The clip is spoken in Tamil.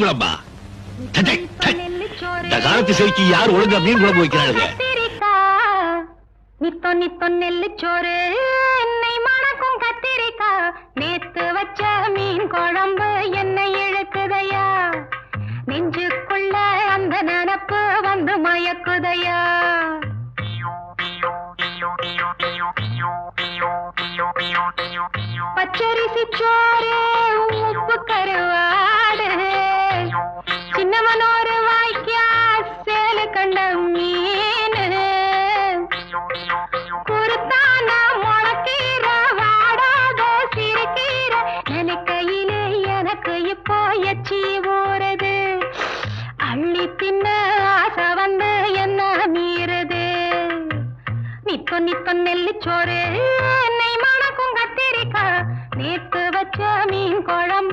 மீன் குழம்பா? இந்த காலத்து செவிக்கு யார் ஒழுங்கா மீன் குழம்பு வைக்கிறாங்க? நித்தோ நித்தோ நெல்லுச்சோறு என்னை மணக்கும் கத்திரிக்கா, நேத்து வச்ச மீன் குழம்பு என்னை இழுக்குதையா, நெஞ்சுக்குள்ள அந்த நினப்பு வந்து மயக்குதையா. பச்சரிசி சோறு உப்பு கருவாடு, சின்னமனோரு வாய்க்கா சேலு கண்ட மீன், குருத்தான முளக்கீர வாடாத சிறுகீர, நினைக்கையிலே எனக்கு இப்போ எச்சி ஊறுது, அள்ளி தின்ன ஆசை வந்து என்ன மீறுது. நித்தோ நித்தோ நெல்லுச்சோறு என்னை மணக்கும் கத்திரிக்கா, நேத்து வச்ச மீன் குழம்பு